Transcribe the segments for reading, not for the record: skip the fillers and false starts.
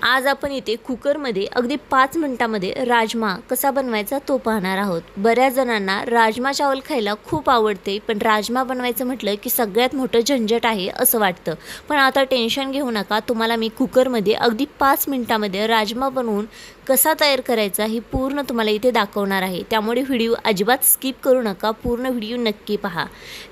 आज आपण इथे कुकरमध्ये अगदी 5 मिनिटांमध्ये राजमा कसा बनवायचा तो पाहणार आहोत। बऱ्याच जणांना राजमा चावल खायला खूप आवडते, पण राजमा बनवायचं म्हटलं की सगळ्यात मोठं झंझट आहे असं वाटतं। पण आता टेन्शन घेऊ नका, तुम्हाला मी कुकरमध्ये अगदी 5 मिनिटांमध्ये राजमा बनवून कसा तयार करायचा हे पूर्ण तुम्हाला इथे दाखवणार आहे। त्यामुळे व्हिडिओ अजिबात स्किप करू नका, पूर्ण व्हिडिओ नक्की पहा।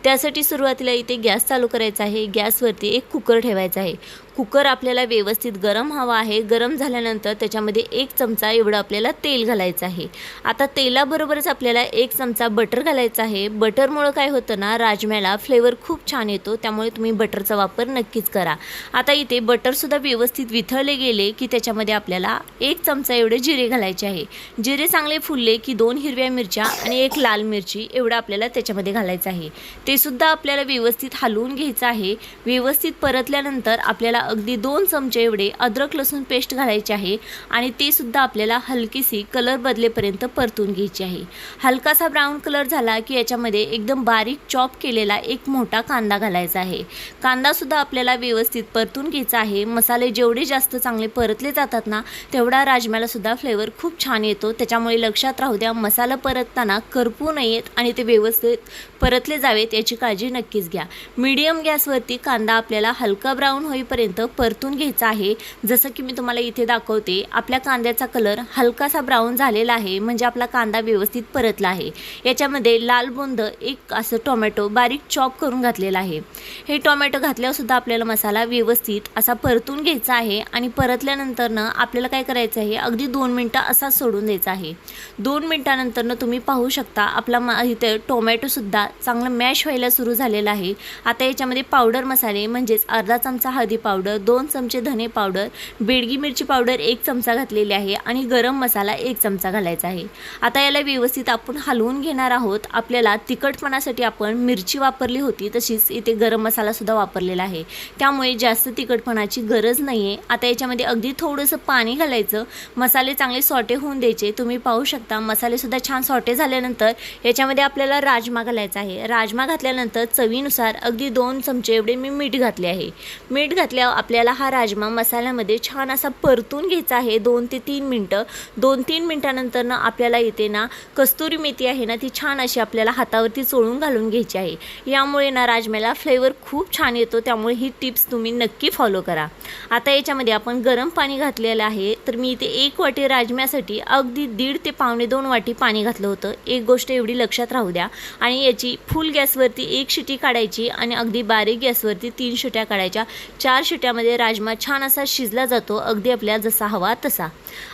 त्यासाठी सुरुवातीला इथे गॅस चालू करायचा आहे। गॅसवरती एक कुकर ठेवायचा आहे। कुकर आपल्याला व्यवस्थित गरम हवा आहे। गरम झाल्यानंतर त्याच्यामध्ये 1 चमचा एवढं आपल्याला तेल घालायचं आहे। आता तेलाबरोबरच आपल्याला 1 चमचा बटर घालायचा आहे। बटरमुळे काय होतं ना, राजम्याला फ्लेवर खूप छान येतो, त्यामुळे तुम्ही बटरचा वापर नक्कीच करा। आता इथे बटरसुद्धा व्यवस्थित वितळले गेले की त्याच्यामध्ये आपल्याला 1 चमचा एवढे जिरे घालायचे आहे। जिरे चांगले फुलले की 2 हिरव्या मिरच्या आणि 1 लाल मिरची एवढं आपल्याला त्याच्यामध्ये घालायचं आहे। ते सुद्धा आपल्याला व्यवस्थित हलवून घ्यायचं आहे। व्यवस्थित परतल्यानंतर आपल्याला अगदी 2 चमचे एवढे अद्रक लसूण पेस्ट घालायचे आहे आणि ते सुद्धा आपल्याला हलकीशी कलर बदलेपर्यंत परतून घ्यायची आहे। हलकासा ब्राऊन कलर झाला की याच्यामध्ये एकदम बारीक चॉप केलेला एक मोठा कांदा घालायचा आहे। कांदा सुद्धा आपल्याला व्यवस्थित परतून घ्यायचा आहे। मसाले जेवढे जास्त चांगले परतले जातात ना, तेवढा राजम्याला सुद्धा फ्लेवर खूप छान येतो। त्याच्यामुळे लक्षात राहू द्या, मसाला परतताना करपू नयेत आणि ते व्यवस्थित परतले जावेत याची काळजी नक्कीच घ्या। मीडियम गॅसवरती कांदा आपल्याला हलका ब्राऊन होईपर्यंत परतून घ्यायचा आहे। जसं की मी तुम्हाला इथे दाखवते, आपल्या कांद्याचा कलर हलकासा ब्राऊन झालेला आहे, म्हणजे आपला कांदा व्यवस्थित परतला आहे। याच्यामध्ये लाल बुंद एक असं टोमॅटो बारीक चॉप करून घातलेला आहे। हे टोमॅटो घातल्यावर सुद्धा आपल्याला मसाला व्यवस्थित असा परतून घ्यायचा आहे आणि परतल्यानंतर ना आपल्याला काय करायचं आहे, अगदी 2 मिनिटं असा सोडून द्यायचा आहे। 2 मिनिटानंतर ना तुम्ही पाहू शकता आपला इथे टोमॅटो सुद्धा चांगलं मॅश व्हायला सुरू झालेला आहे। आता याच्यामध्ये पावडर मसाले म्हणजेच अर्धा चमचा हळदी पावडर, 2 चमचे धने पावडर, बेडगी मिरची पावडर 1 चमचा घातलेली आहे आणि गरम मसाला 1 चमचा घालायचा आहे। आता याला व्यवस्थित आपण हलवून घेणार आहोत। आपल्याला तिखटपणासाठी आपण मिरची वापरली होती, तशीच इथे गरम मसाला सुद्धा वापरलेला आहे, त्यामुळे जास्त तिखटपणाची गरज नाही आहे। आता याच्यामध्ये अगदी थोडंसं पाणी घालायचं, मसाले चांगले सॉटे होऊन द्यायचे। तुम्ही पाहू शकता मसाले सुद्धा छान सॉटे झाल्यानंतर याच्यामध्ये आपल्याला राजमा घालायचा आहे। राजमा घातल्यानंतर चवीनुसार अगदी 2 चमचे एवढे मी मीठ घातले आहे। मीठ घातल्यावर आपल्याला हा राजमा मसाल्यामध्ये छान असा परतून घ्यायचा आहे 2 ते 3 मिनिटं। 2-3 मिनिटानंतर ना आपल्याला इथे ना कस्तुरी मेथी आहे ना, ती छान अशी आपल्याला हातावरती चोळून घालून घ्यायची आहे। यामुळे ना राजम्याला फ्लेवर खूप छान येतो, त्यामुळे ही टिप्स तुम्ही नक्की फॉलो करा। आता याच्यामध्ये आपण गरम पाणी घातलेलं आहे, तर मी इथे 1 वाटी राजम्यासाठी अगदी 1.5 ते पावणे 2 वाटी पाणी घातलं होतं। एक गोष्ट एवढी लक्षात राहू द्या, आणि याची फुल गॅसवरती 1 शिटी काढायची आणि अगदी बारीक गॅसवरती 3 शिट्या काढायच्या। 4 शिट्यामध्ये राजमा छान असा शिजला जातो, अगदी आपल्याला जसा हवा तसा।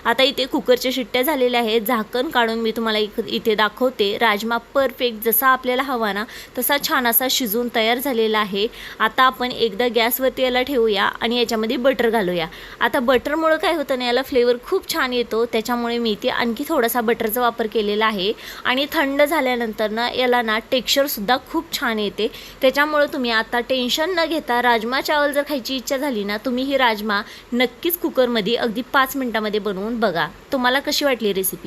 आता इथे कुकरच्या शिट्ट्या झालेल्या आहेत, झाकण काढून मी तुम्हाला इथे दाखवते। राजमा परफेक्ट जसा आपल्याला हवा ना तसा छान असा शिजून तयार झालेला आहे। आता आपण एकदा गॅसवरती याला ठेवूया आणि याच्यामध्ये बटर घालूया। आता बटरमुळे काय होतं ना, याला फ्लेवर खूप छान येतो, त्याच्यामुळे मी इथे आणखी थोडासा बटरचा वापर केलेला आहे। आणि थंड झाल्यानंतर ना याला ना टेक्स्चरसुद्धा खूप छान येते। त्याच्यामुळे तुम्ही आता टेन्शन न घेता राजमा चावल जर खायची इच्छा झाली ना, तुम्ही ही राजमा नक्कीच कुकरमध्ये अगदी 5 मिनिटांमध्ये बनवून बघा। तुम्हाला कशी वाटली रेसिपी?